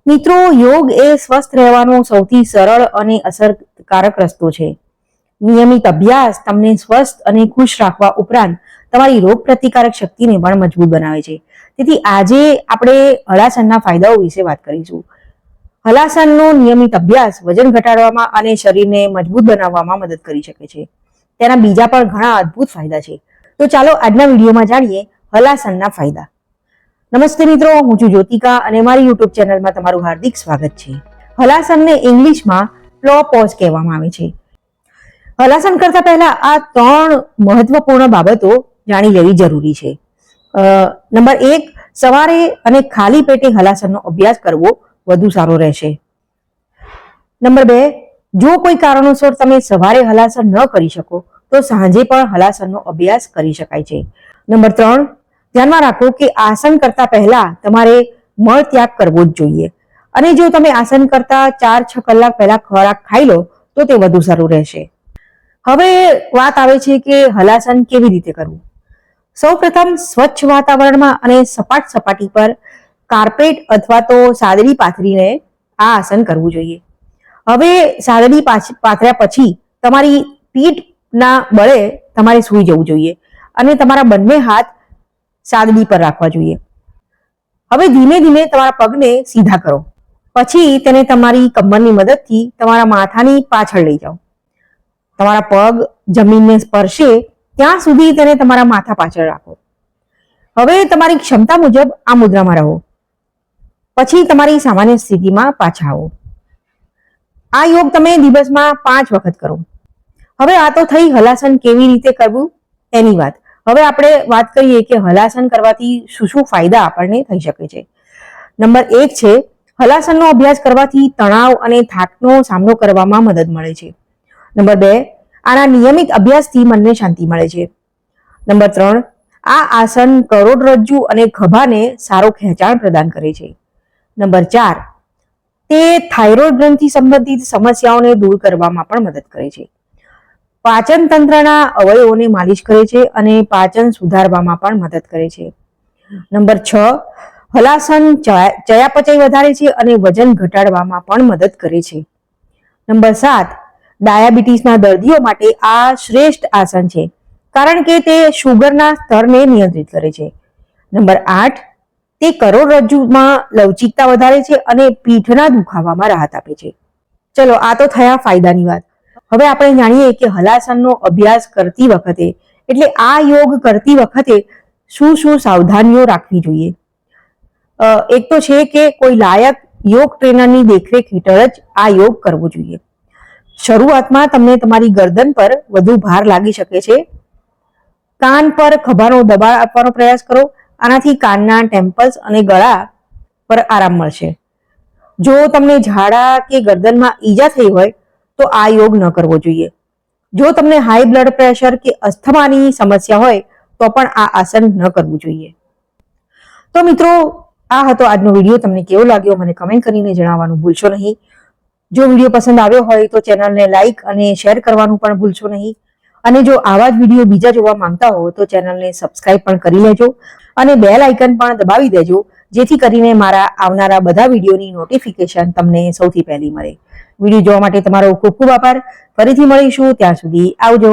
મિત્રો, યોગ એ સ્વસ્થ રહેવાનો સૌથી સરળ અને અસરકારક રસ્તો છે. નિયમિત અભ્યાસ તમને સ્વસ્થ અને ખુશ રાખવા ઉપરાંત તમારી રોગ પ્રતિકારક શક્તિને પણ મજબૂત બનાવે છે. તેથી આજે આપણે હલાસનના ફાયદાઓ વિશે વાત કરીશું. હલાસનનો નિયમિત અભ્યાસ વજન ઘટાડવામાં અને શરીરને મજબૂત બનાવવામાં મદદ કરી શકે છે. તેના બીજા પણ ઘણા અદ્ભુત ફાયદા છે. તો ચાલો આજના વિડીયોમાં જાણીએ હલાસનના ફાયદા. નમસ્તે મિત્રો, હું છું જ્યોતિકા અને મારી યુટ્યુબ ચેનલમાં તમારું હાર્દિક સ્વાગત છે. હલાસનને ઇંગ્લિશમાં પ્લોપોઝ કહેવામાં આવે છે. હલાસન કરતા પહેલા આ 3 મહત્વપૂર્ણ બાબતો જાણી લેવી જરૂરી છે. નંબર 1, સવારે અને ખાલી પેટે હલાસનનો અભ્યાસ કરવો વધુ સારો રહેશે. નંબર 2, જો કોઈ કારણોસર તમે સવારે હલાસન ન કરી શકો તો સાંજે પણ હલાસનનો અભ્યાસ કરી શકાય છે. નંબર 3, ધ્યાનમાં રાખો કે આસન કરતા પહેલા તમારે મળ ત્યાગ કરવો જ જોઈએ અને જો તમે આસન કરતા 4-6 કલાક પહેલા ખોરાક ખાઈ લો તો તે વધુ સારું રહેશે. હવે વાત આવે છે કે હલાસન કેવી રીતે કરવું. સૌપ્રથમ સ્વચ્છ વાતાવરણમાં અને સપાટ સપાટી પર કાર્પેટ અથવા તો સાદડી પાથરીને આ આસન કરવું જોઈએ. હવે સાદડી પાથર્યા પછી તમારી પીઠના બળે તમારે સૂઈ જવું જોઈએ અને તમારા બંને હાથ સાદડી પર રાખવા જોઈએ. હવે ધીમે ધીમે તમારા પગને સીધા કરો. પછી તેને તમારી કમરની મદદથી તમારા માથાની પાછળ લઈ જાઓ. તમારા પગ જમીનને સ્પર્શે ત્યાં સુધી તેને તમારા માથા પાછળ રાખો. હવે તમારી ક્ષમતા મુજબ આ મુદ્રામાં રહો. પછી તમારી સામાન્ય સ્થિતિમાં પાછા આવો. આ યોગ તમે દિવસમાં 5 વખત કરો. હવે આ તો થઈ હલાસન કેવી રીતે કરવું એની વાત. હવે આપણે વાત કરીએ કે હલાસન કરવાથી શું શું ફાયદા આપણને થઈ શકે છે. નંબર 1 છે, હલાસનનો અભ્યાસ કરવાથી તણાવ અને થાકનો સામનો કરવામાં મદદ મળે છે. નંબર 2, આના નિયમિત અભ્યાસથી મનને શાંતિ મળે છે. નંબર 3, આ આસન કરોડરજ્જુ અને ખભાને સારો ખેંચાણ પ્રદાન કરે છે. નંબર 4, તે થાઇરોઇડ ગ્રંથિ સંબંધિત સમસ્યાઓને દૂર કરવામાં પણ મદદ કરે છે. પાચન તંત્રના અવયવોને માલિશ કરે છે અને પાચન સુધારવામાં પણ મદદ કરે છે. નંબર 6, હલાસન ચયાપચય વધારે છે અને વજન ઘટાડવામાં પણ મદદ કરે છે. નંબર 7, ડાયાબિટીસના દર્દીઓ માટે આ શ્રેષ્ઠ આસન છે કારણ કે તે શુગરના સ્તરને નિયંત્રિત કરે છે. નંબર 8, તે કરોડરજ્જુમાં લવચિકતા વધારે છે અને પીઠના દુખાવામાં રાહત આપે છે. ચલો, આ તો થયા ફાયદાની વાત. હવે આપણે જાણીએ કે હલાસનનો અભ્યાસ કરતી વખતે એટલે આ યોગ કરતી વખતે શું શું સાવધાનીઓ રાખવી જોઈએ. એક તો છે કે કોઈ લાયક યોગ ટ્રેનરની દેખરેખ હેઠળ જ આ યોગ કરવો જોઈએ. શરૂઆતમાં તમને તમારી ગરદન પર વધુ ભાર લાગી શકે છે. કાન પર ખભાનો દબાણ આપવાનો પ્રયાસ કરો. આનાથી કાનના ટેમ્પલ્સ અને ગળા પર આરામ મળશે. જો તમને ઝાડા કે ગરદનમાં ઈજા થઈ હોય તો આ યોગ ન કરવો જોઈએ. જો તમને હાઈ બ્લડ પ્રેશર કે અસ્થમાની સમસ્યા હોય તો પણ આ આસન ન કરવું જોઈએ. તો મિત્રો, આ હતો આજનો વિડીયો. તમને કેવો લાગ્યો મને કમેન્ટ કરીને જણાવવાનું ભૂલશો નહીં. જો વિડીયો પસંદ આવ્યો હોય તો ચેનલને લાઈક અને શેર કરવાનું પણ ભૂલશો નહીં. અને જો આવા જ વિડીયો બીજા જોવા માંગતા હો તો ચેનલને સબસ્ક્રાઇબ પણ કરી લેજો અને બેલ આઇકન પણ દબાવી દેજો જેથી કરીને મારા આવનારા બધા વિડીયોની નોટિફિકેશન તમને સૌથી પહેલી મળે. વિડીયો જોવા માટે તમારો ખૂબ ખૂબ આભાર. ફરીથી મળીશું, ત્યાં સુધી આવજો.